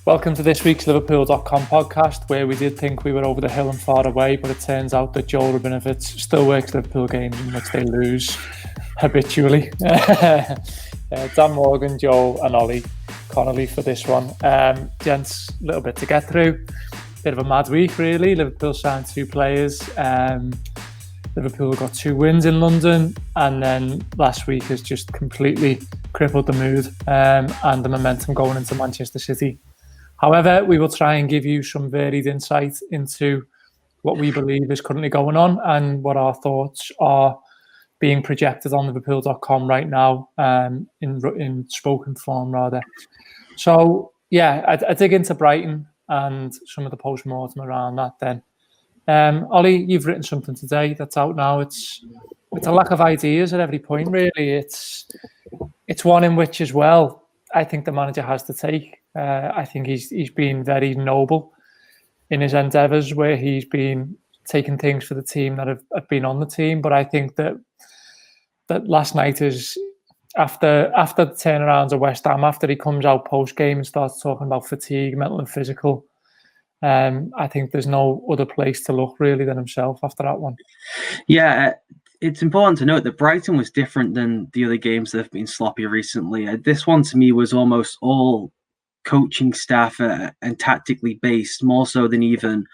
Welcome to this week's Liverpool.com podcast, where we did think we were over the hill and far away, but it turns out that Joel Rabinowitz still works Liverpool games in which they lose habitually. Dan Morgan, Joel and Ollie, Connolly for this one. Gents, a little bit to get through. Bit of a mad week, really. Liverpool signed 2 players. Liverpool got 2 wins in London, and then last week has just completely crippled the mood and the momentum going into Manchester City. However, we will try and give you some varied insight into what we believe is currently going on and what our thoughts are being projected on Liverpool.com right now, in spoken form rather. So yeah, I dig into Brighton and some of the post-mortem around that then. Ollie, you've written something today that's out now. It's a lack of ideas at every point, really. It's one in which as well I think the manager has to take. I think he's been very noble in his endeavours, where he's been taking things for the team that have been on the team. But I think that last night is after the turnarounds of West Ham, after he comes out post game and starts talking about fatigue, mental and physical. I think there's no other place to look really than himself after that one. Yeah, it's important to note that Brighton was different than the other games that have been sloppy recently. This one to me was almost all coaching staff and tactically based, more so than even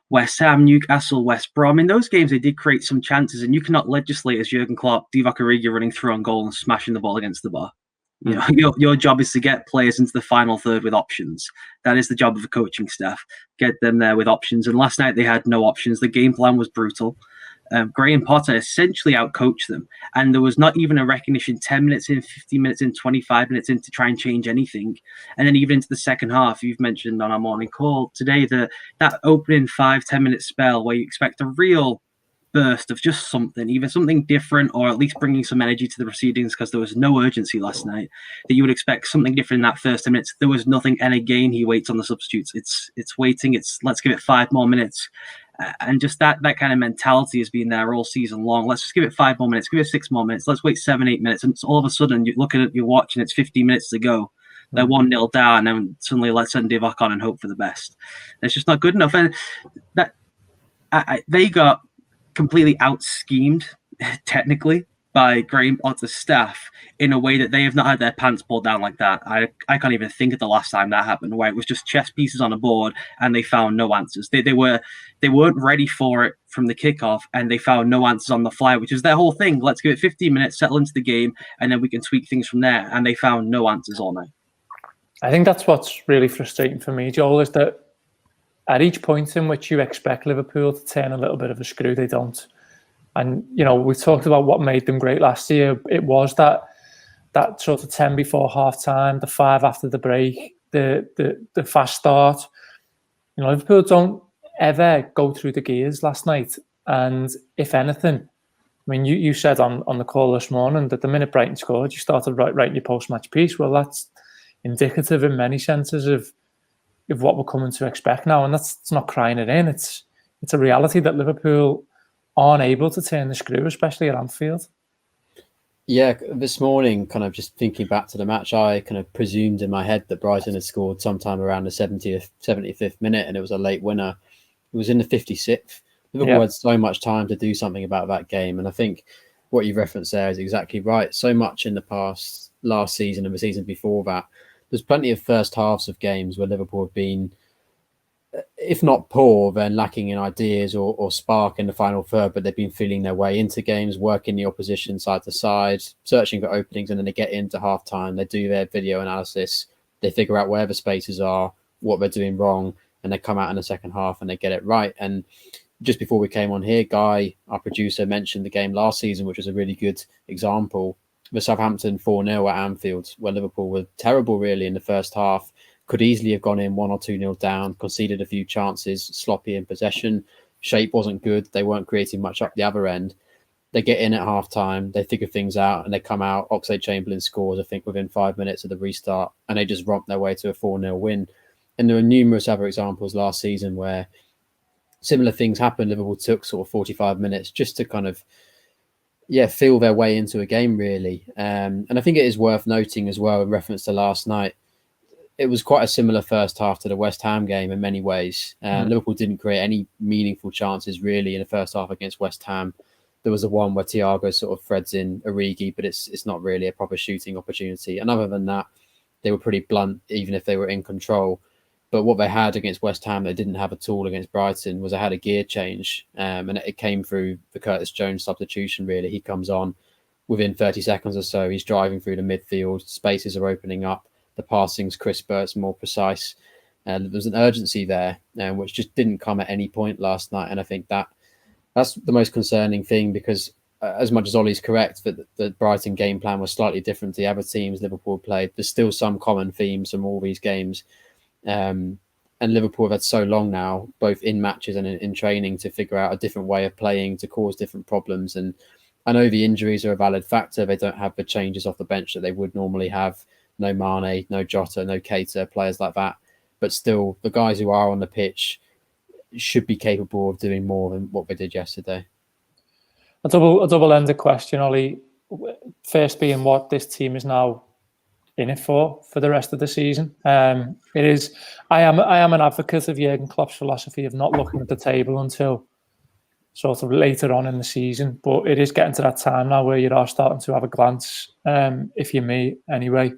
West Ham, Newcastle, West Brom. In those games, they did create some chances, and you cannot legislate as Jurgen Klopp, Divock Origi running through on goal and smashing the ball against the bar. You know, your job is to get players into the final third with options. That is the job of a coaching staff. Get them there with options. And last night they had no options. The game plan was brutal. Graham Potter essentially outcoached them. And there was not even a recognition 10 minutes in, 15 minutes in, 25 minutes in to try and change anything. And then even into the second half, you've mentioned on our morning call today that opening 5-10 minute spell where you expect a real burst of just something, even something different, or at least bringing some energy to the proceedings, because there was no urgency last night, that you would expect something different in that first 10 minutes. There was nothing, and again he waits on the substitutes. It's waiting. It's let's give it 5 more minutes, and just that kind of mentality has been there all season long. Let's just give it 5 more minutes, give it 6 more minutes, let's wait 7-8 minutes, and all of a sudden you're looking at your watch and it's 15 minutes to go. They're 1-0 down, and suddenly let's send Divock on and hope for the best. It's just not good enough, and that they got completely out-schemed, technically, by Graham Potter's staff in a way that they have not had their pants pulled down like that. I can't even think of the last time that happened, where it was just chess pieces on a board and they found no answers. They weren't ready for it from the kickoff, and they found no answers on the fly, which is their whole thing. Let's give it 15 minutes, settle into the game, and then we can tweak things from there. And they found no answers all night. I think that's what's really frustrating for me, Joel, is that at each point in which you expect Liverpool to turn a little bit of a screw, they don't. And, you know, we talked about what made them great last year. It was that sort of 10 before half-time, the 5 after the break, the fast start. You know, Liverpool don't ever go through the gears last night. And if anything, I mean, you said on the call this morning that the minute Brighton scored, you started writing your post-match piece. Well, that's indicative in many senses of what we're coming to expect now, and it's not crying it in. It's a reality that Liverpool aren't able to turn the screw, especially at Anfield. Yeah, this morning, kind of just thinking back to the match, I kind of presumed in my head that Brighton had scored sometime around the 75th minute, and it was a late winner. It was in the 56th. Liverpool had so much time to do something about that game, and I think what you referenced there is exactly right. So much in the past, last season and the season before that, there's plenty of first halves of games where Liverpool have been, if not poor, then lacking in ideas or spark in the final third, but they've been feeling their way into games, working the opposition side to side, searching for openings, and then they get into half-time, they do their video analysis, they figure out where the spaces are, what they're doing wrong, and they come out in the second half and they get it right. And just before we came on here, Guy, our producer, mentioned the game last season, which was a really good example. The Southampton 4-0 at Anfield, where Liverpool were terrible really in the first half, could easily have gone in 1 or 2-0 down, conceded a few chances, sloppy in possession, shape wasn't good, they weren't creating much up the other end. They get in at half-time, they figure things out, and they come out. Oxlade-Chamberlain scores, I think, within 5 minutes of the restart, and they just romp their way to a 4-0 win. And there are numerous other examples last season where similar things happened. Liverpool took sort of 45 minutes just to kind of feel their way into a game, really. And I think it is worth noting as well, in reference to last night, it was quite a similar first half to the West Ham game in many ways. Liverpool didn't create any meaningful chances really in the first half against West Ham. There was the one where Thiago sort of threads in Origi, but it's not really a proper shooting opportunity. And other than that, they were pretty blunt, even if they were in control. But what they had against West Ham, they didn't have at all against Brighton, was they had a gear change. And it came through the Curtis Jones substitution, really. He comes on within 30 seconds or so. He's driving through the midfield. Spaces are opening up. The passing's crisper. It's more precise. There's an urgency there, which just didn't come at any point last night. And I think that's the most concerning thing, because as much as Ollie's correct that the Brighton game plan was slightly different to the other teams Liverpool played, there's still some common themes from all these games. And Liverpool have had so long now, both in matches and in training, to figure out a different way of playing to cause different problems. And I know the injuries are a valid factor. They don't have the changes off the bench that they would normally have. No Mane, no Jota, no Keita, players like that. But still, the guys who are on the pitch should be capable of doing more than what they did yesterday. A double-ended question, Ollie. First being what this team is now in it for the rest of the season. It is. I am an advocate of Jurgen Klopp's philosophy of not looking at the table until sort of later on in the season. But it is getting to that time now where you are starting to have a glance. If you're me, anyway,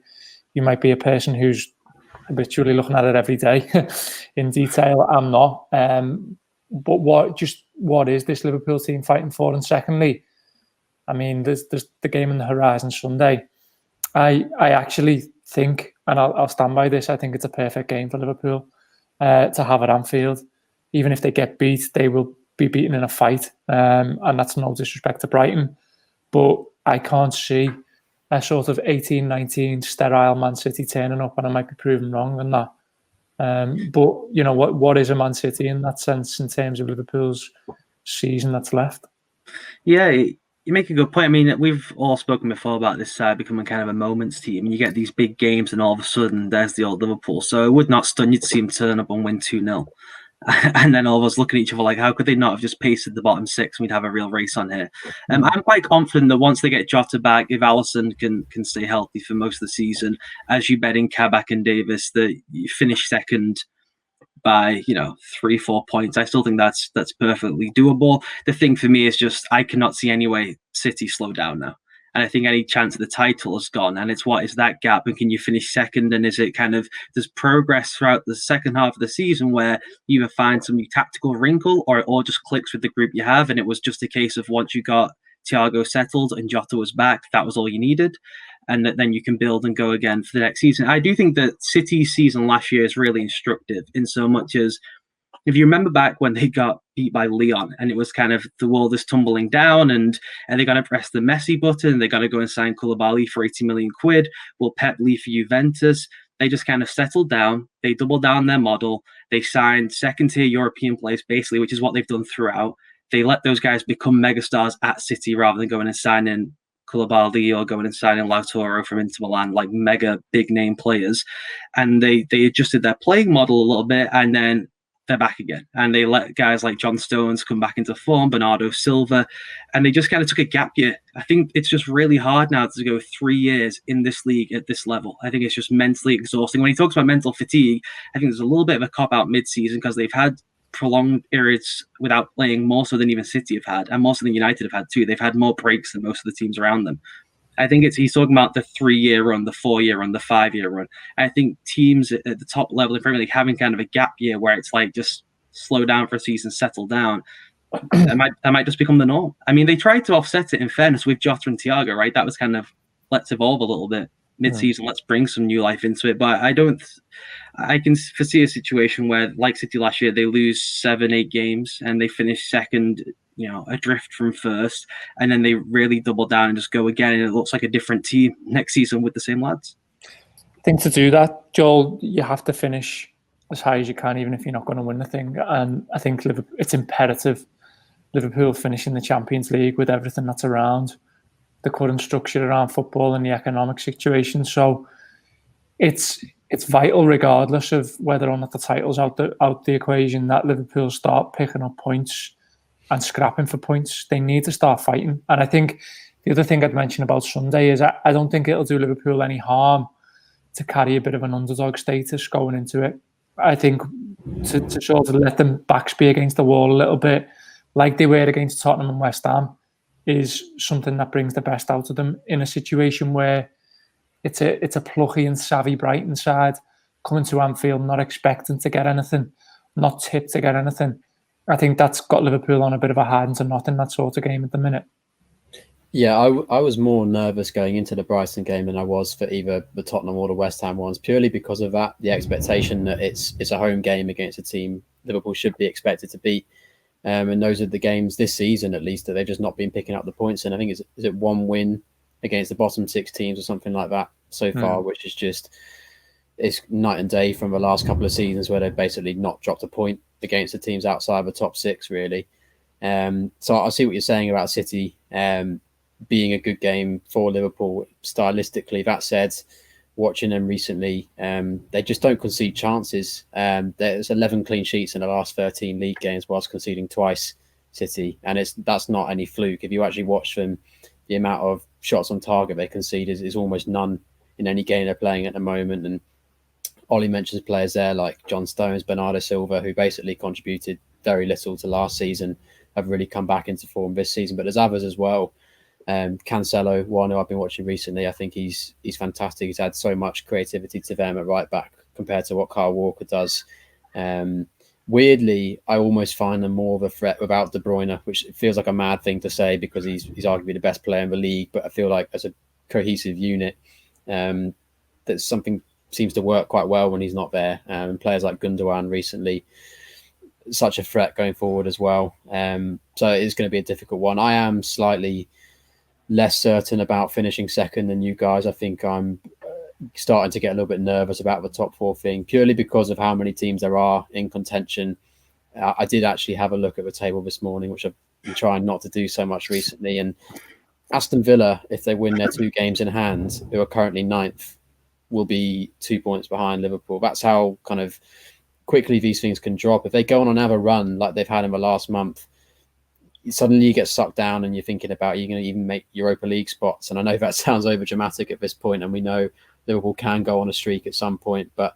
you might be a person who's habitually looking at it every day in detail. I'm not. But what is this Liverpool team fighting for? And secondly, I mean, there's the game on the horizon Sunday. I actually think, and I'll stand by this, I think it's a perfect game for Liverpool to have at Anfield. Even if they get beat, they will be beaten in a fight. And that's no disrespect to Brighton. But I can't see a sort of 18-19 sterile Man City turning up, and I might be proven wrong on that. But, you know, what is a Man City in that sense in terms of Liverpool's season that's left? Yeah, you make a good point. I mean, we've all spoken before about this side becoming kind of a moments team. You get these big games and all of a sudden there's the old Liverpool. So it would not stun you to see them turn up and win 2-0. And then all of us looking at each other like, how could they not have just pasted the bottom six and we'd have a real race on here? I'm quite confident that once they get Jota back, if Alisson can stay healthy for most of the season, as you bet in Kabak and Davis, that you finish second by 3-4 points. I still think that's perfectly doable. The thing for me is just I cannot see any way City slow down now. And I think any chance of the title is gone. And it's what is that gap? And can you finish second? And is it kind of there's progress throughout the second half of the season where you either find some new tactical wrinkle or just clicks with the group you have? And it was just a case of once you got Thiago settled and Jota was back, that was all you needed. And that then you can build and go again for the next season. I do think that City's season last year is really instructive in so much as if you remember back when they got beat by Lyon and it was kind of the world is tumbling down and they're going to press the Messi button, they're going to go and sign Koulibaly for 80 million quid, will Pep leave for Juventus? They just kind of settled down, they doubled down their model, they signed second-tier European players basically, which is what they've done throughout. They let those guys become megastars at City rather than going and signing Koulibaly or going and signing Lautaro from Inter Milan, like mega big name players. And they adjusted their playing model a little bit and then they're back again. And they let guys like John Stones come back into form, Bernardo Silva, and they just kind of took a gap year. I think it's just really hard now to go 3 years in this league at this level. I think it's just mentally exhausting. When he talks about mental fatigue, I think there's a little bit of a cop-out mid-season because they've had prolonged periods without playing more so than even City have had, and more so than United have had too. They've had more breaks than most of the teams around them. I think he's talking about the 3-year run, the 4-year run, the 5-year run. I think teams at the top level in Premier League having kind of a gap year where it's like just slow down for a season, settle down. That might just become the norm. I mean, they tried to offset it in fairness with Jota and Thiago, right? That was kind of let's evolve a little bit mid-season, let's bring some new life into it. But I can foresee a situation where, like City last year, they lose 7-8 games and they finish second, adrift from first, and then they really double down and just go again, and it looks like a different team next season with the same lads. I think to do that, Joel, you have to finish as high as you can, even if you're not going to win the thing. And I think it's imperative Liverpool finish in the Champions League with everything that's around the current structure around football and the economic situation. So it's vital, regardless of whether or not the title's out the equation, that Liverpool start picking up points and scrapping for points. They need to start fighting. And I think the other thing I'd mention about Sunday is I don't think it'll do Liverpool any harm to carry a bit of an underdog status going into it. I think to sort of let them backs be against the wall a little bit, like they were against Tottenham and West Ham, is something that brings the best out of them in a situation where it's a plucky and savvy Brighton side coming to Anfield not expecting to get anything, not tipped to get anything. I think that's got Liverpool on a bit of a hiding to nothing, that sort of game at the minute. Yeah, I was more nervous going into the Brighton game than I was for either the Tottenham or the West Ham ones, purely because of that, the expectation that it's a home game against a team Liverpool should be expected to beat. And those are the games this season, at least, that they've just not been picking up the points. And I think is it one win against the bottom 6 teams or something like that so far, which is just, it's night and day from the last couple of seasons where they've basically not dropped a point against the teams outside the top 6, really. So I see what you're saying about City being a good game for Liverpool stylistically. That said, watching them recently, they just don't concede chances. There's 11 clean sheets in the last 13 league games whilst conceding twice, City. And that's not any fluke. If you actually watch them, the amount of shots on target they concede is almost none in any game they're playing at the moment. And Ollie mentions players there like John Stones, Bernardo Silva, who basically contributed very little to last season, have really come back into form this season. But there's others as well. Cancelo, one who I've been watching recently, I think he's fantastic. He's had so much creativity to them at right back compared to what Kyle Walker does. Weirdly, I almost find them more of a threat without De Bruyne, which feels like a mad thing to say because he's arguably the best player in the league. But I feel like as a cohesive unit, that something seems to work quite well when he's not there. And players like Gundogan recently, such a threat going forward as well. So it's going to be a difficult one. I am slightly less certain about finishing second than you guys. I think I'm starting to get a little bit nervous about the top 4 thing, purely because of how many teams there are in contention. I did actually have a look at the table this morning, which I've been trying not to do so much recently. And Aston Villa, if they win their 2 games in hand, who are currently 9th, will be 2 points behind Liverpool. That's how kind of quickly these things can drop. If they go on another run like they've had in the last month, suddenly you get sucked down and you're thinking about you're going to even make Europa League spots. And I know that sounds over dramatic at this point, and we know Liverpool can go on a streak at some point, but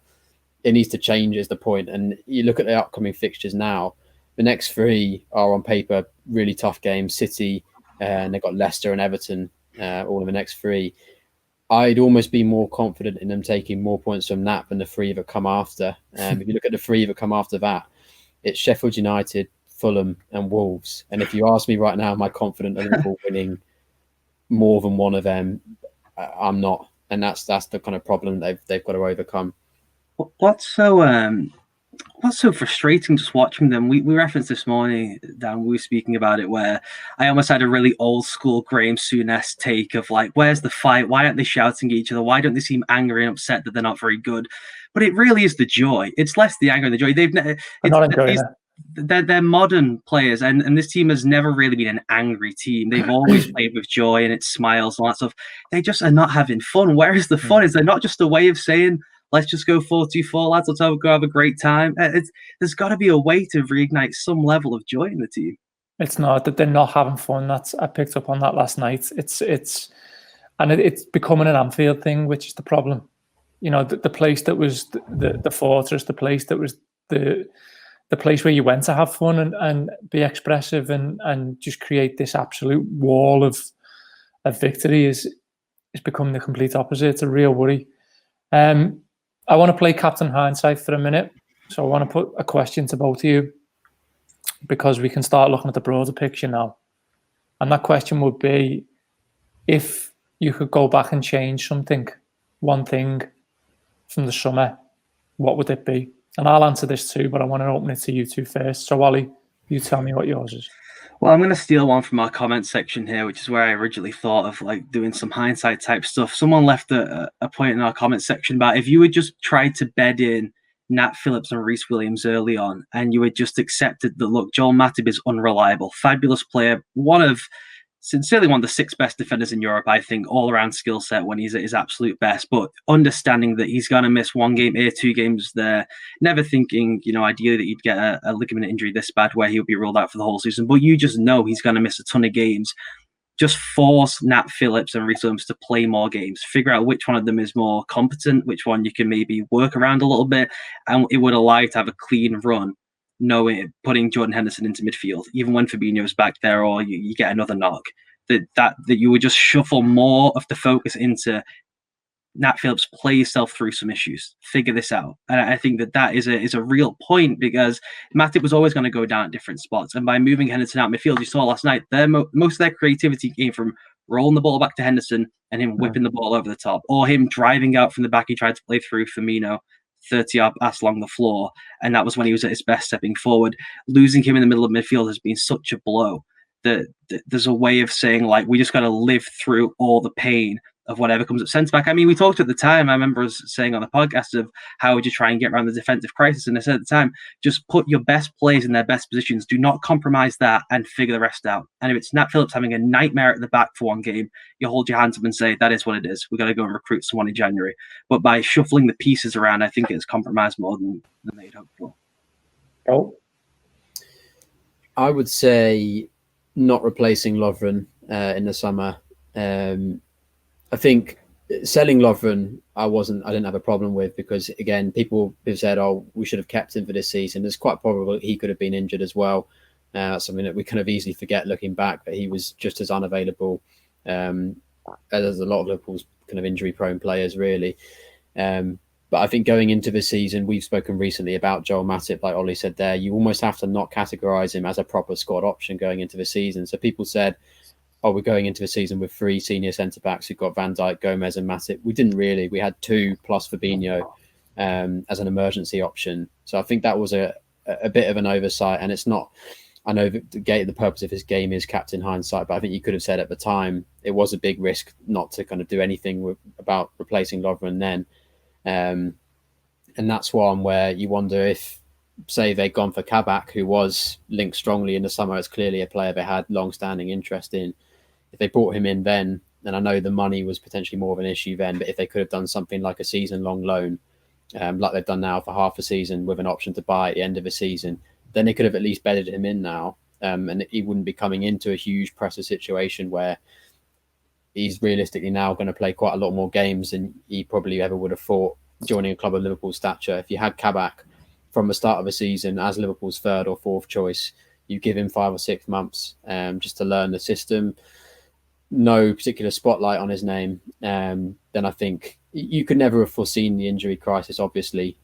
it needs to change is the point. And you look at the upcoming fixtures now, the next 3 are on paper really tough games. City, and they've got Leicester and Everton, all in the next 3. I'd almost be more confident in them taking more points from that than the 3 that come after. If you look at the 3 that come after that, it's Sheffield United, Fulham and Wolves. And if you ask me right now, am I confident of Liverpool winning more than one of them? I'm not. And that's the kind of problem they've got to overcome. What's so frustrating just watching them? We referenced this morning, Dan, we were speaking about it, where I almost had a really old school Graham Souness take of like, where's the fight? Why aren't they shouting at each other? Why don't they seem angry and upset that they're not very good? But it really is the joy. It's less the anger and the joy. They're modern players, and this team has never really been an angry team. They've always played with joy and it's smiles and all that stuff. They just are not having fun. Whereas the fun is they're not just a way of saying, let's just go 4-2-4, lads, let's go have a great time. There's got to be a way to reignite some level of joy in the team. It's not that they're not having fun. I picked up on that last night. It's becoming an Anfield thing, which is the problem. You know, the place that was the fortress, the place that was the place where you went to have fun and be expressive and just create this absolute wall of victory is becoming the complete opposite. It's a real worry. I want to play Captain Hindsight for a minute. So I want to put a question to both of you because we can start looking at the broader picture now. And that question would be, if you could go back and change something, one thing from the summer, what would it be? And I'll answer this too, but I want to open it to you two first. So, Ollie, you tell me what yours is. Well, I'm going to steal one from our comment section here, which is where I originally thought of like doing some hindsight type stuff. Someone left a point in our comment section about if you had just tried to bed in Nat Phillips and Reece Williams early on, and you had just accepted that, look, Joel Matip is unreliable, fabulous player, sincerely one of the 6 best defenders in Europe, I think, all-around skill set when he's at his absolute best, but understanding that he's going to miss 1 game here, 2 games there, never thinking, ideally that he'd get a ligament injury this bad where he'll be ruled out for the whole season, but you just know he's going to miss a ton of games. just force Nat Phillips and Reece Williams to play more games. Figure out which one of them is more competent, which one you can maybe work around a little bit, and it would allow you to have a clean run, knowing putting Jordan Henderson into midfield, even when Fabinho's back there, or you get another knock. That you would just shuffle more of the focus into Nat Phillips, play yourself through some issues, figure this out. And I think that is a real point, because Matip was always going to go down at different spots. And by moving Henderson out midfield, you saw last night, most of their creativity came from rolling the ball back to Henderson and him whipping the ball over the top, or him driving out from the back. He tried to play through Firmino, 30-yard pass along the floor, and that was when he was at his best stepping forward. Losing him in the middle of midfield has been such a blow that there's a way of saying, like, we just got to live through all the pain of whatever comes up centre back. I mean, we talked at the time, I remember us saying on the podcast, of how would you try and get around the defensive crisis, and I said at the time, just put your best players in their best positions, do not compromise that, and figure the rest out. And if it's Nat Phillips having a nightmare at the back for one game, you hold your hands up and say, that is what it is, we've got to go and recruit someone in January. But by shuffling the pieces around, I think it's compromised more than they'd hoped for. Oh, I would say not replacing Lovren in the summer. I think selling Lovren, I didn't have a problem with, because again, people have said, "Oh, we should have kept him for this season." It's quite probable he could have been injured as well. That's something that we kind of easily forget looking back, but he was just as unavailable as a lot of Liverpool's kind of injury-prone players, really. But I think going into the season, we've spoken recently about Joel Matip, like Ollie said there. You almost have to not categorise him as a proper squad option going into the season. So people said, oh, we're going into the season with 3 senior centre-backs. We've got Van Dijk, Gomez and Matip. We didn't really. We had 2 plus Fabinho as an emergency option. So I think that was a bit of an oversight. And it's not, I know the purpose of his game is captain hindsight, but I think you could have said at the time it was a big risk not to kind of do anything about replacing Lovren then. And that's one where you wonder if, say, they'd gone for Kabak, who was linked strongly in the summer as clearly a player they had long-standing interest in. If they brought him in then, and I know the money was potentially more of an issue then, but if they could have done something like a season-long loan, like they've done now for half a season with an option to buy at the end of the season, then they could have at least bedded him in now, and he wouldn't be coming into a huge pressure situation where he's realistically now going to play quite a lot more games than he probably ever would have thought joining a club of Liverpool's stature. If you had Kabak from the start of the season as Liverpool's 3rd or 4th choice, you give him 5 or 6 months just to learn the system, no particular spotlight on his name, then I think you could never have foreseen the injury crisis, obviously.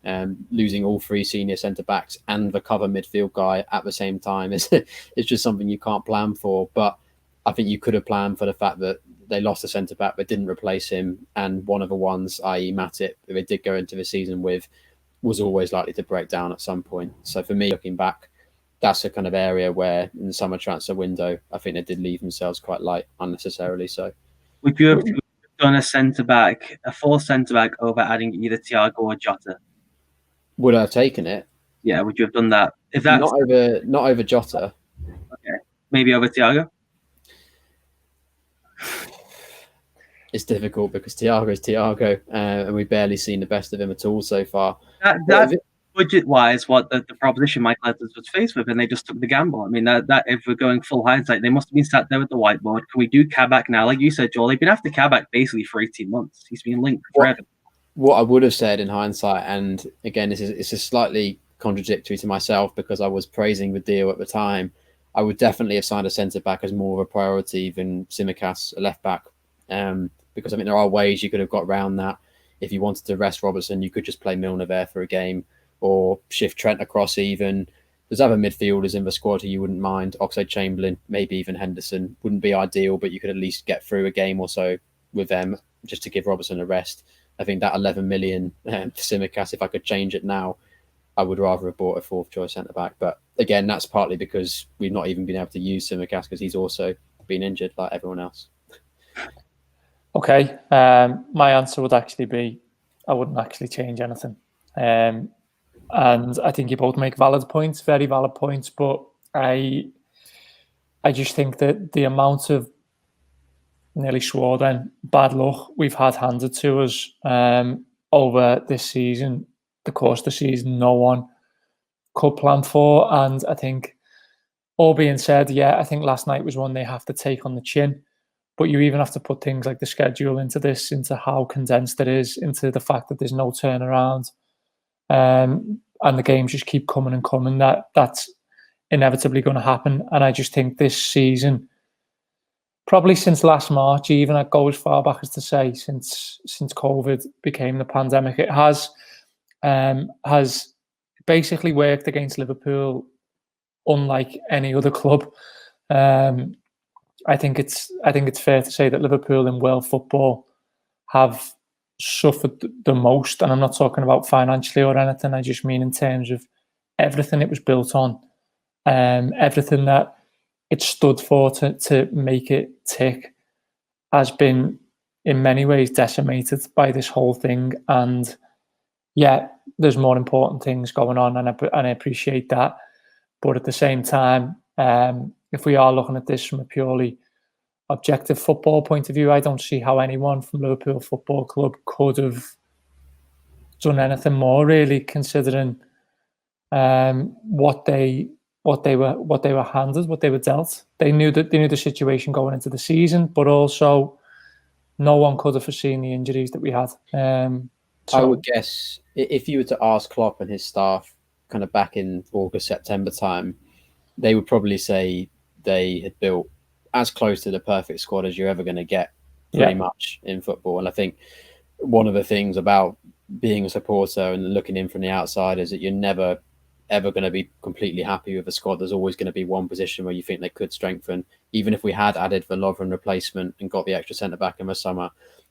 Losing all 3 senior centre-backs and the cover midfield guy at the same time is it's just something you can't plan for. But I think you could have planned for the fact that they lost a centre-back but didn't replace him, and one of the ones, i.e. Matip, who they did go into the season with, was always likely to break down at some point. So for me, looking back, that's a kind of area where in the summer transfer window, I think they did leave themselves quite light unnecessarily. So would you have done a centre-back, a full centre-back, over adding either Thiago or Jota? Would I have taken it? Yeah, would you have done that? If that's not over Jota. Okay, maybe over Thiago? It's difficult because Thiago is Thiago, and we've barely seen the best of him at all so far. That's budget-wise what the proposition Michael Edwards was faced with, and they just took the gamble. I mean, that if we're going full hindsight, they must have been sat there with the whiteboard. Can we do Kabak now? Like you said, Joel, they've been after Kabak basically for 18 months. He's been linked forever. What I would have said in hindsight, and again, it's a slightly contradictory to myself because I was praising the deal at the time, I would definitely have signed a centre-back as more of a priority than Tsimikas, a left-back. Because I think there are ways you could have got around that. If you wanted to rest Robertson, you could just play Milner there for a game, or shift Trent across even. There's other midfielders in the squad who you wouldn't mind. Oxlade-Chamberlain, maybe even Henderson. Wouldn't be ideal, but you could at least get through a game or so with them just to give Robertson a rest. I think that 11 million for Tsimikas, if I could change it now, I would rather have bought a 4th choice centre-back. But again, that's partly because we've not even been able to use Tsimikas because he's also been injured like everyone else. Okay, my answer would actually be I wouldn't actually change anything. And I think you both make valid points, very valid points, but I just think that the amount of, nearly swore then, bad luck we've had handed to us over this season, the course of the season, no one could plan for. And I think, all being said, yeah, I think last night was one they have to take on the chin. But you even have to put things like the schedule into this, into how condensed it is, into the fact that there's no turnaround, and the games just keep coming and coming. That's inevitably going to happen. And I just think this season, probably since last March, even I'd go as far back as to say since COVID became the pandemic, it has basically worked against Liverpool unlike any other club. I think it's fair to say that Liverpool in world football have suffered the most, and I'm not talking about financially or anything. I just mean in terms of everything it was built on, everything that it stood for to make it tick has been in many ways decimated by this whole thing. And yeah, there's more important things going on, and I appreciate that. But at the same time, if we are looking at this from a purely objective football point of view, I don't see how anyone from Liverpool Football Club could have done anything more, really, considering what they were handed, what they were dealt. They knew the situation going into the season, but also no one could have foreseen the injuries that we had. I would guess if you were to ask Klopp and his staff kind of back in August, September time, they would probably say they had built as close to the perfect squad as you're ever going to get pretty much in football. And I think one of the things about being a supporter and looking in from the outside is that you're never ever going to be completely happy with a squad. There's always going to be one position where you think they could strengthen. Even if we had added the Lovren replacement and got the extra centre back in the summer,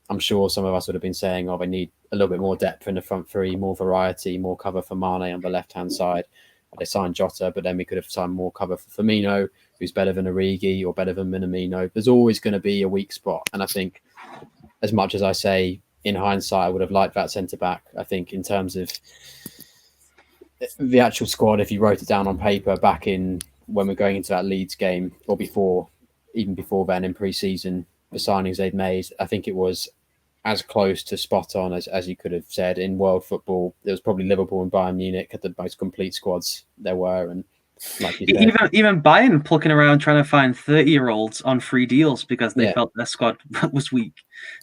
I'm sure some of us would have been saying, oh, they need a little bit more depth in the front three, more variety, more cover for Mane on the left-hand side. They signed Jota, but then we could have signed more cover for Firmino, who's better than Origi or better than Minamino. There's always going to be a weak spot. And I think, as much as I say, in hindsight, I would have liked that centre-back. I think in terms of the actual squad, if you wrote it down on paper back in when we're going into that Leeds game or before, even before then in pre-season, the signings they'd made, I think it was as close to spot on as you could have said. In world football, there was probably Liverpool and Bayern Munich had the most complete squads there were. And like you said, even Bayern plucking around trying to find 30-year-olds on free deals because they felt their squad was weak.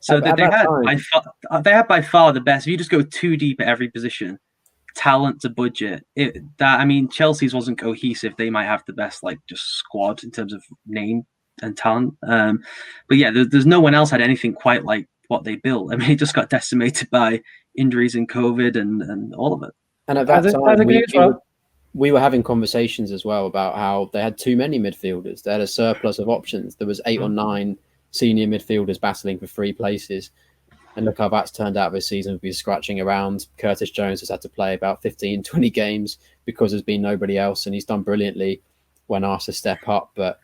So they had by far the best. If you just go too deep at every position, talent to budget, Chelsea's wasn't cohesive. They might have the best just squad in terms of name and talent. But yeah, there's no one else had anything quite like what they built. I mean, it just got decimated by injuries and COVID and all of it. And at that time, we were having conversations as well about how they had too many midfielders. They had a surplus of options. There was 8 or 9 senior midfielders battling for 3 places. And look how that's turned out this season. We've been scratching around. Curtis Jones has had to play about 15, 20 games because there's been nobody else. And he's done brilliantly when asked to step up. But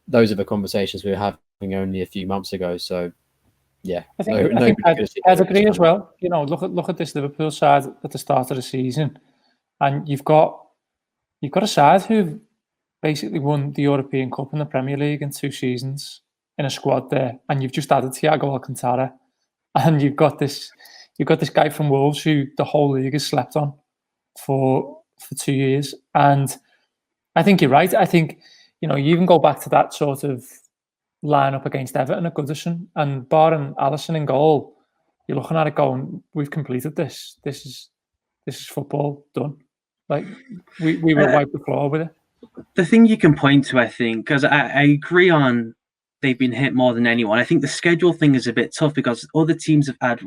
those are the conversations we were having only a few months ago. So, yeah. I think I'd agree as well. You know, look at this Liverpool side at the start of the season. And you've got a side who basically won the European Cup and the Premier League in 2 seasons in a squad there. And you've just added Thiago Alcantara. And you've got this guy from Wolves who the whole league has slept on for 2 years. And I think you're right. I think, you even go back to that sort of lineup against Everton at Goodison, and barring Alisson in goal, you're looking at it going, we've completed this. This is football done. Like we will wipe the floor with it. The thing you can point to, I think, because I agree on they've been hit more than anyone. I think the schedule thing is a bit tough because other teams have had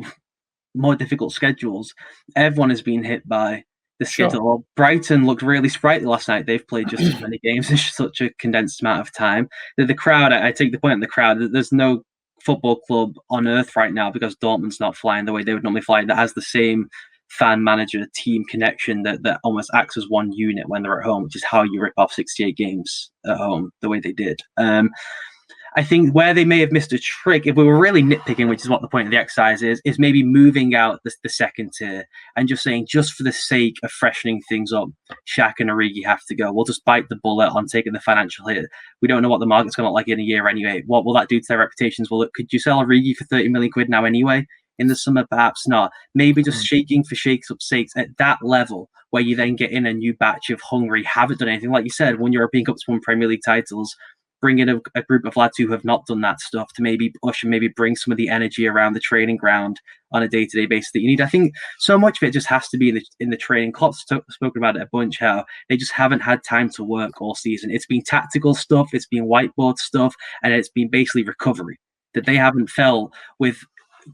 more difficult schedules. Everyone has been hit by the schedule. Sure. Well, Brighton looked really sprightly last night. They've played just as many games in such a condensed amount of time. The crowd, I take the point on the crowd. There's no football club on earth right now because Dortmund's not flying the way they would normally fly that has the same fan manager team connection that almost acts as one unit when they're at home, which is how you rip off 68 games at home the way they did. I think where they may have missed a trick, if we were really nitpicking, which is what the point of the exercise is maybe moving out the second tier and just saying, just for the sake of freshening things up, Shaq and Origi have to go. We'll just bite the bullet on taking the financial hit. We don't know what the market's going to look like in a year anyway. What will that do to their reputations? Could you sell Origi for 30 million quid now anyway? In the summer, perhaps not. Maybe just shaking for shakes up sakes at that level where you then get in a new batch of hungry, haven't done anything. Like you said, won European Cups, won Premier League titles. bring in a group of lads who have not done that stuff to maybe push and maybe bring some of the energy around the training ground on a day-to-day basis that you need. I think so much of it just has to be in the training. Klopp's spoken about it a bunch, how they just haven't had time to work all season. It's been tactical stuff, it's been whiteboard stuff, and it's been basically recovery that they haven't felt with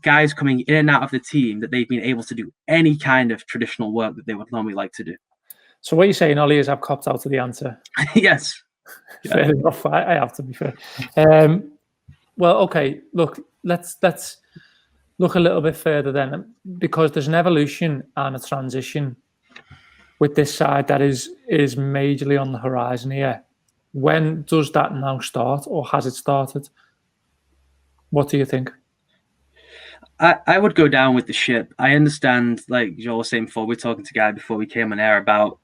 guys coming in and out of the team, that they've been able to do any kind of traditional work that they would normally like to do. So what you're saying, Ollie, is I've copped out of the answer. Yes. Fair enough. I have to be fair. Well, okay. Look, let's look a little bit further then, because there's an evolution and a transition with this side that is majorly on the horizon here. When does that now start, or has it started? What do you think? I would go down with the ship. I understand, like Joel was saying before, we were talking to Guy before we came on air about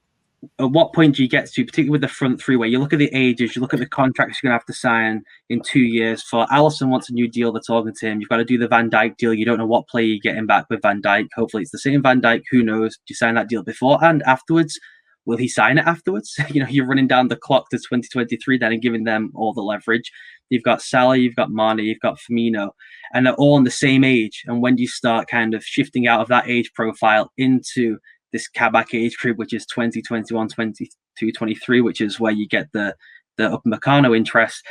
at what point do you get to, particularly with the front three, where you look at the ages, you look at the contracts you're going to have to sign in 2 years. For Alisson wants a new deal, they're talking to him. You've got to do the Van Dijk deal. You don't know what player you're getting back with Van Dijk. Hopefully it's the same Van Dijk. Who knows? Do you sign that deal before and afterwards? Will he sign it afterwards? You're running down the clock to 2023 then and giving them all the leverage. You've got Salah, you've got Mane, you've got Firmino, and they're all on the same age. And when do you start kind of shifting out of that age profile into this Kabak age group, which is 20, 21, 22, 23, which is where you get the Upamecano interest?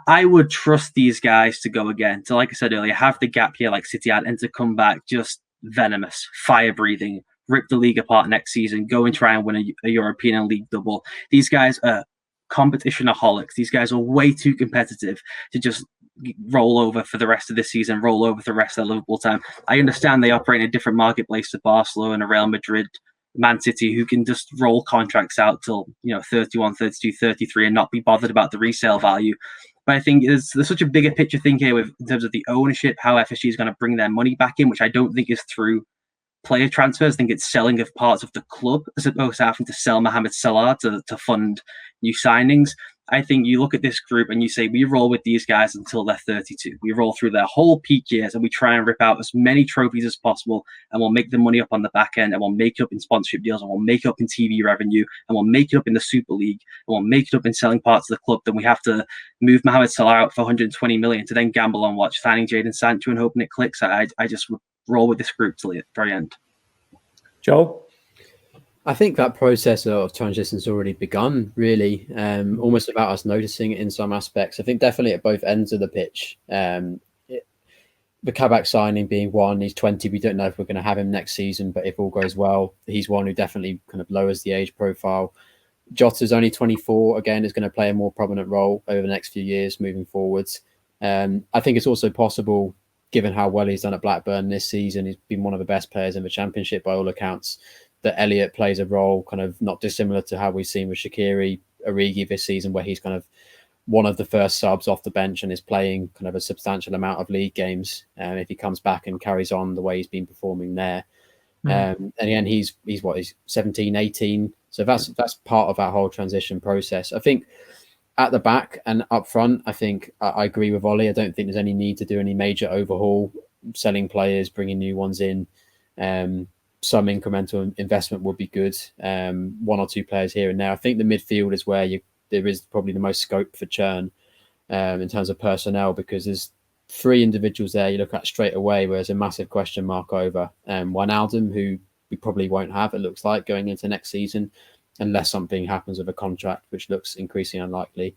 I would trust these guys to go again. So like I said earlier, have the gap here like City had, and to come back just venomous, fire-breathing, rip the league apart next season, go and try and win a European and league double. These guys are competitionaholics. These guys are way too competitive to just roll over for the rest of this season, roll over for the rest of the Liverpool time. I understand they operate in a different marketplace to Barcelona, Real Madrid, Man City, who can just roll contracts out till 31, 32, 33 and not be bothered about the resale value. But I think there's such a bigger picture thing here in terms of the ownership, how FSG is going to bring their money back in, which I don't think is through player transfers. I think it's selling of parts of the club as opposed to having to sell Mohamed Salah to fund new signings. I think you look at this group and you say, we roll with these guys until they're 32. We roll through their whole peak years and we try and rip out as many trophies as possible, and we'll make the money up on the back end, and we'll make it up in sponsorship deals, and we'll make it up in TV revenue, and we'll make it up in the Super League, and we'll make it up in selling parts of the club. Then we have to move Mohamed Salah out for 120 million to then gamble on signing Jadon Sancho and hoping it clicks. I just would roll with this group till the very end. Joe? I think that process of transition has already begun, really, almost without us noticing it in some aspects. I think definitely at both ends of the pitch. The Kabak signing being one, he's 20. We don't know if we're going to have him next season, but if all goes well, he's one who definitely kind of lowers the age profile. Jota's only 24, again, is going to play a more prominent role over the next few years moving forwards. I think it's also possible, given how well he's done at Blackburn this season, he's been one of the best players in the Championship by all accounts, that Elliott plays a role kind of not dissimilar to how we've seen with Shaqiri, Origi this season, where he's kind of one of the first subs off the bench and is playing kind of a substantial amount of league games. If he comes back and carries on the way he's been performing there. And again, he's 17, 18. So that's part of our whole transition process. I think at the back and up front, I think I agree with Ollie. I don't think there's any need to do any major overhaul, selling players, bringing new ones in. Some incremental investment would be good. One or two players here and there. I think the midfield is where there is probably the most scope for churn in terms of personnel, because there's three individuals there you look at straight away where there's a massive question mark over. Wijnaldum, who we probably won't have, it looks like, going into next season, unless something happens with a contract, which looks increasingly unlikely.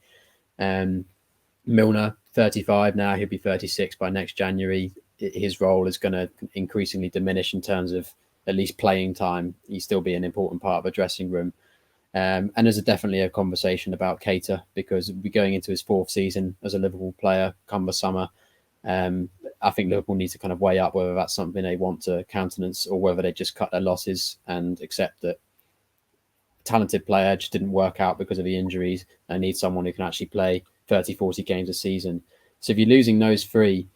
Milner, 35 now, he'll be 36 by next January. His role is going to increasingly diminish in terms of at least playing time. He'll still be an important part of a dressing room. And there's definitely a conversation about Keita, because we're going into his fourth season as a Liverpool player come the summer. I think Liverpool needs to kind of weigh up whether that's something they want to countenance or whether they just cut their losses and accept that talented player just didn't work out because of the injuries and need someone who can actually play 30, 40 games a season. So if you're losing those three,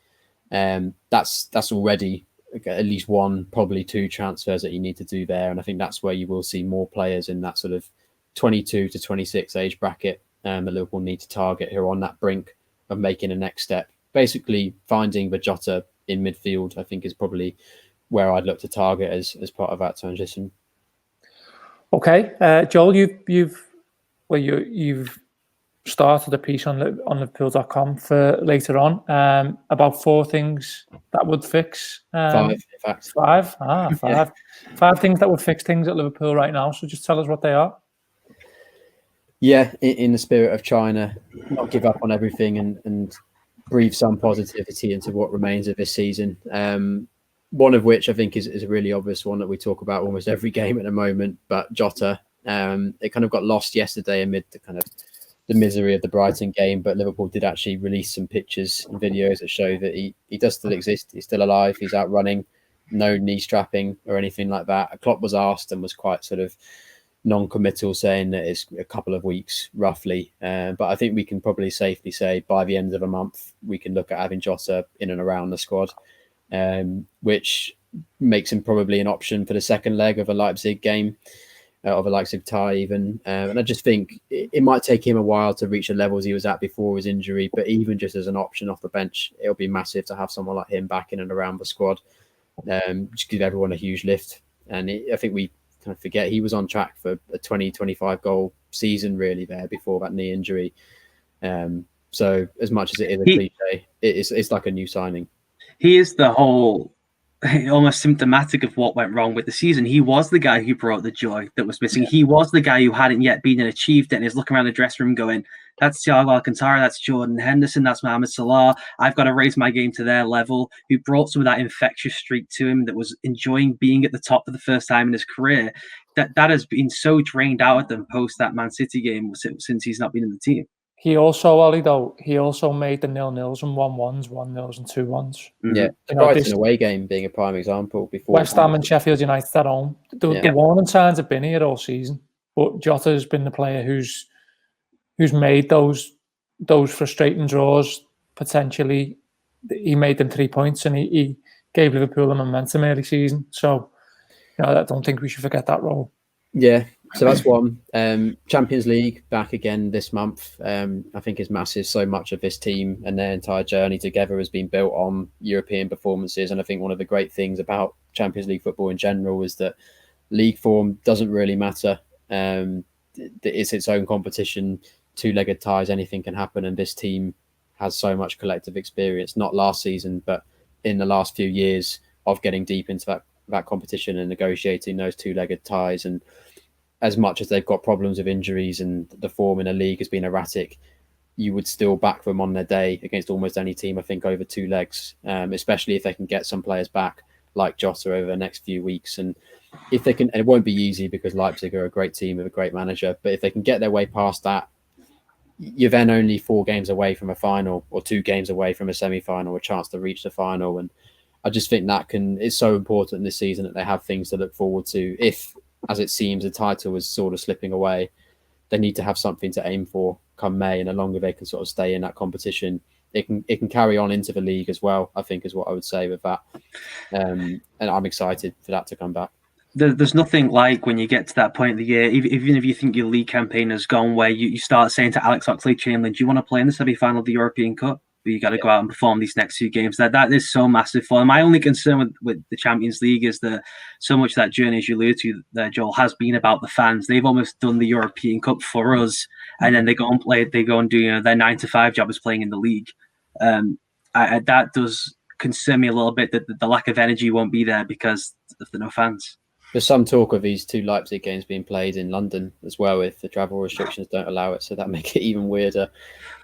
that's already at least one, probably two transfers that you need to do there. And I think that's where you will see more players in that sort of 22 to 26 age bracket that Liverpool need to target, who are on that brink of making a next step. Basically finding the Jota in midfield, I think, is probably where I'd look to target as part of that transition. Okay, Joel, you've started a piece on Liverpool.com for later on about 4 things that would fix. 5, in fact. 5? Ah, 5. Yeah. 5 things that would fix things at Liverpool right now. So just tell us what they are. Yeah, in the spirit of China, not give up on everything and breathe some positivity into what remains of this season. One of which I think is a really obvious one that we talk about almost every game at the moment, but Jota. It kind of got lost yesterday amid the misery of the Brighton game, but Liverpool did actually release some pictures and videos that show that he does still exist. He's still alive. He's out running, no knee strapping or anything like that. Klopp was asked and was quite sort of non-committal, saying that it's a couple of weeks roughly. But I think we can probably safely say by the end of a month, we can look at having Jota in and around the squad, which makes him probably an option for the second leg of a Leipzig game. Of a Leipzig tie even. And I just think it might take him a while to reach the levels he was at before his injury, but even just as an option off the bench, it'll be massive to have someone like him back in and around the squad. Just give everyone a huge lift. And I think we kind of forget he was on track for a 20-25 goal season really there before that knee injury. So as much as it is a cliche, it's like a new signing. He is the whole... almost symptomatic of what went wrong with the season. He was the guy who brought the joy that was missing. Yeah. He was the guy who hadn't yet been and achieved it, and is looking around the dressing room going, that's Thiago Alcantara, that's Jordan Henderson, that's Mohamed Salah. I've got to raise my game to their level. Who brought some of that infectious streak to him, that was enjoying being at the top for the first time in his career. That has been so drained out of them post that Man City game since he's not been in the team. He also, Ollie, though, made the 0-0s and 1-1s, 1-0s and 2-1s. Yeah, the Brighton away game being a prime example. Before West Ham and Sheffield United at home. The warning signs have been here all season, but Jota has been the player who's made those frustrating draws. Potentially, he made them 3 points, and he gave Liverpool a momentum early season. So, I don't think we should forget that role. Yeah. So that's one. Champions League back again this month, I think is massive. So much of this team and their entire journey together has been built on European performances. And I think one of the great things about Champions League football in general is that league form doesn't really matter. It's its own competition, 2-legged ties, anything can happen. And this team has so much collective experience, not last season, but in the last few years of getting deep into that competition and negotiating those 2-legged ties. And as much as they've got problems with injuries and the form in a league has been erratic, you would still back them on their day against almost any team, I think, over 2 legs, especially if they can get some players back like Jota over the next few weeks. And if they can, and it won't be easy because Leipzig are a great team with a great manager, but if they can get their way past that, you're then only 4 games away from a final or 2 games away from a semi-final, a chance to reach the final. And I just think it's so important this season that they have things to look forward to. If, as it seems, the title is sort of slipping away, they need to have something to aim for come May, and the longer they can sort of stay in that competition, it can carry on into the league as well, I think, is what I would say with that. And I'm excited for that to come back. There's nothing like when you get to that point of the year, even if you think your league campaign has gone, where you start saying to Alex Oxlade-Chamberlain, do you want to play in the semi-final of the European Cup? But you got to go out and perform these next 2 games. That is so massive for them. My only concern with the Champions League is that so much of that journey, as you alluded to there, Joel, has been about the fans. They've almost done the European Cup for us, and then they go and play. They go and do their 9-to-5 job as playing in the league. That does concern me a little bit, that the lack of energy won't be there because of the no fans. There's some talk of these 2 Leipzig games being played in London as well, if the travel restrictions don't allow it. So that make it even weirder.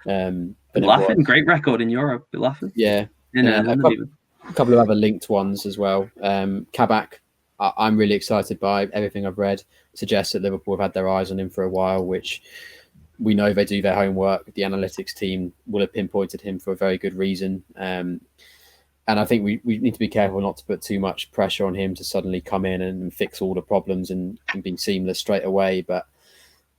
Laughing, great record in Europe. Be laughing. Yeah. A couple of other linked ones as well. Kabak, I'm really excited by everything I've read. Suggests that Liverpool have had their eyes on him for a while, which we know they do their homework. The analytics team will have pinpointed him for a very good reason. And I think we need to be careful not to put too much pressure on him to suddenly come in and fix all the problems and be seamless straight away. But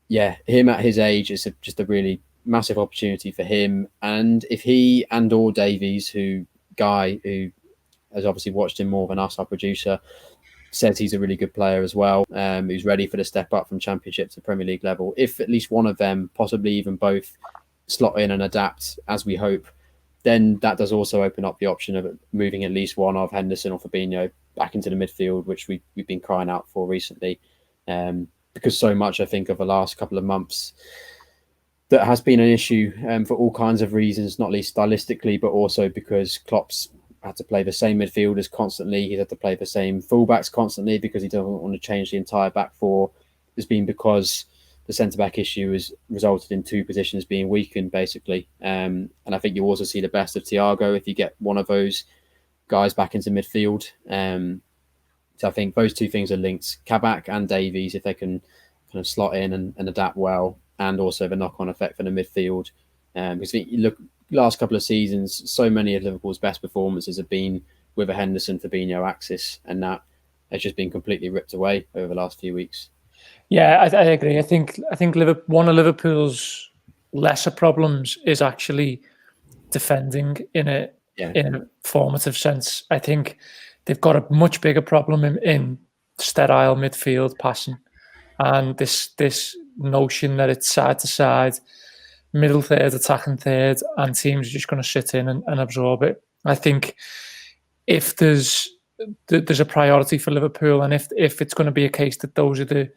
yeah, him at his age is just a really massive opportunity for him. And if he and or Davies, Guy, who has obviously watched him more than us, our producer, says he's a really good player as well, who's ready for the step up from Championship to Premier League level. If at least one of them, possibly even both, slot in and adapt as we hope, then that does also open up the option of moving at least one of Henderson or Fabinho back into the midfield, which we've been crying out for recently. Because so much, I think, of the last couple of months that has been an issue for all kinds of reasons, not least stylistically, but also because Klopp's had to play the same midfielders constantly. He's had to play the same fullbacks constantly because he doesn't want to change the entire back four. It's been because the centre-back issue has resulted in two positions being weakened, basically. And I think you also see the best of Thiago if you get one of those guys back into midfield. So I think those two things are linked. Kabak and Davies, if they can kind of slot in and adapt well, and also the knock-on effect for the midfield. Because you look, last couple of seasons, so many of Liverpool's best performances have been with a Henderson-Fabinho axis, and that has just been completely ripped away over the last few weeks. Yeah, I agree. I think one of Liverpool's lesser problems is actually defending in a formative sense. I think they've got a much bigger problem in sterile midfield passing, and this notion that it's side to side, middle third, attacking third, and teams are just going to sit in and absorb it. I think if there's a priority for Liverpool, and if it's going to be a case that those are the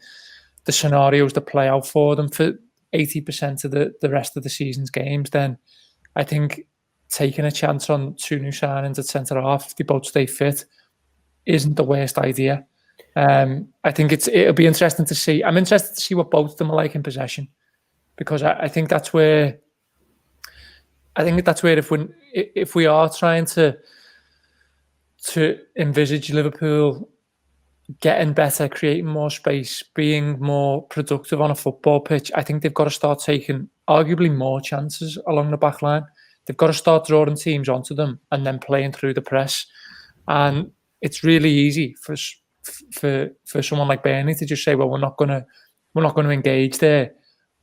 scenarios that play out for them for 80% of the rest of the season's games, then I think taking a chance on two new signings at centre half, if they both stay fit, isn't the worst idea. I think it'll be interesting to see. I'm interested to see what both of them are like in possession, because I think that's where if we are trying to envisage Liverpool getting better, creating more space, being more productive on a football pitch, I think they've got to start taking arguably more chances along the back line. They've got to start drawing teams onto them and then playing through the press. And it's really easy for someone like Burnley to just say, well, we're not going to engage there.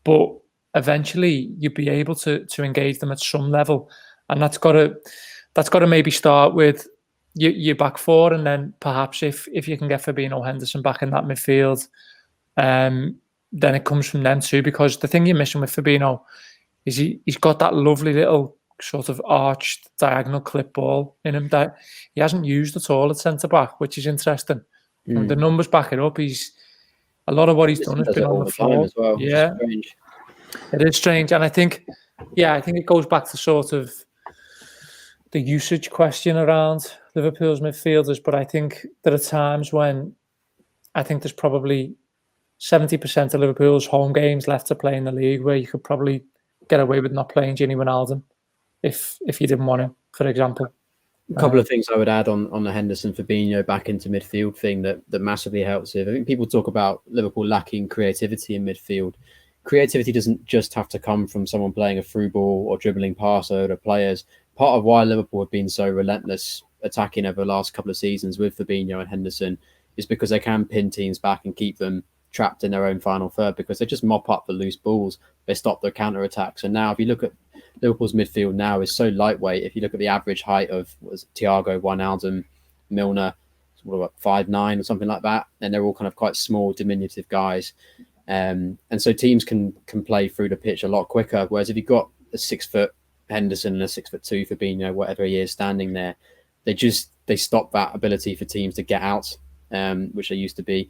But eventually you'd be able to engage them at some level. And that's got to maybe start with your back four, and then perhaps if you can get Fabinho, Henderson back in that midfield, then it comes from them too. Because the thing you're missing with Fabinho is he's got that lovely little sort of arched diagonal clip ball in him that he hasn't used at all at centre back, which is interesting. And the numbers back it up. A lot of what he's done has been on the floor as well. Yeah, it is strange, and I think it goes back to sort of the usage question around Liverpool's midfielders. But I think there are times when I think there's probably 70% of Liverpool's home games left to play in the league where you could probably get away with not playing Gini Wijnaldum if you didn't want to, for example. A couple of things I would add on the Henderson Fabinho back into midfield thing that massively helps with. I think people talk about Liverpool lacking creativity in midfield. Creativity doesn't just have to come from someone playing a through ball or dribbling past other players. Part of why Liverpool have been so relentless attacking over the last couple of seasons with Fabinho and Henderson is because they can pin teams back and keep them trapped in their own final third, because they just mop up the loose balls. They stop their counter attacks. And now if you look at Liverpool's midfield now is so lightweight. If you look at the average height of Thiago, Wijnaldum, Milner, sort of like 5'9" or something like that, and they're all kind of quite small, diminutive guys. And so teams can play through the pitch a lot quicker. Whereas if you've got a 6 foot Henderson and a 6'2" Fabinho, whatever he is, standing there, they stop that ability for teams to get out, which they used to be.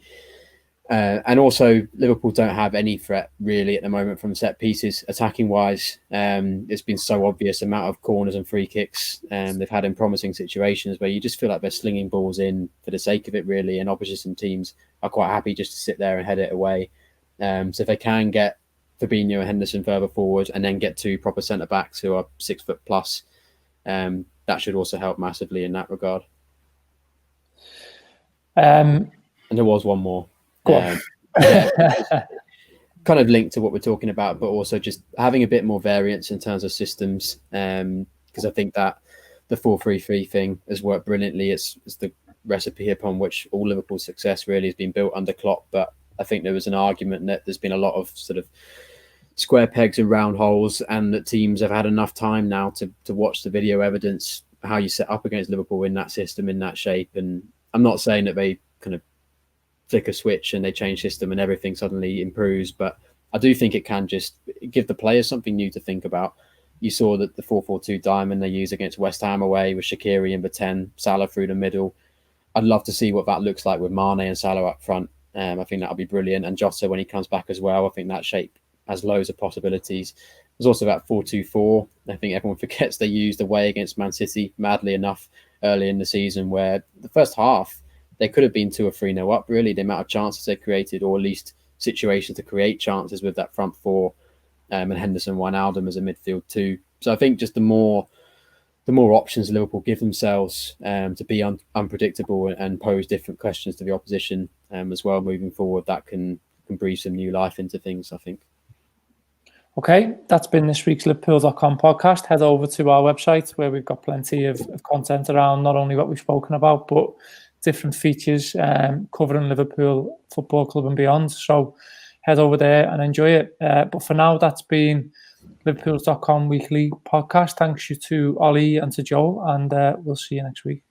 And also, Liverpool don't have any threat really at the moment from set pieces, attacking wise. It's been so obvious amount of corners and free kicks they've had in promising situations where you just feel like they're slinging balls in for the sake of it, really. And opposition teams are quite happy just to sit there and head it away. So if they can get Fabinho and Henderson further forward and then get two proper centre backs who are 6 foot plus, that should also help massively in that regard. And there was one more. Kind of linked to what we're talking about, but also just having a bit more variance in terms of systems, because I think that the 4-3-3 thing has worked brilliantly. It's the recipe upon which all Liverpool's success really has been built under Klopp. But I think there was an argument that there's been a lot of sort of square pegs and round holes, and that teams have had enough time now to watch the video evidence how you set up against Liverpool in that system, in that shape. And I'm not saying that they kind of flick a switch and they change system and everything suddenly improves, but I do think it can just give the players something new to think about. You saw that the 4-4-2 diamond they use against West Ham away with Shaqiri in the 10, Salah through the middle. I'd love to see what that looks like with Mane and Salah up front. I think that'll be brilliant. And Jota, when he comes back as well, I think that shape has loads of possibilities. There's also that 4-2-4. I think everyone forgets they used away against Man City, madly enough, early in the season, where the first half they could have been 2 or 3-0 up. Really, the amount of chances they created, or at least situations to create chances with that front four, and Henderson, Wijnaldum as a midfield too. So I think just the more options Liverpool give themselves to be unpredictable and pose different questions to the opposition as well moving forward, that can breathe some new life into things, I think. Okay, that's been this week's Liverpool.com podcast. Head over to our website where we've got plenty of content around not only what we've spoken about, but different features covering Liverpool Football Club and beyond. So head over there and enjoy it. But for now, that's been Liverpool.com weekly podcast. Thanks you to Ollie and to Joe, and we'll see you next week.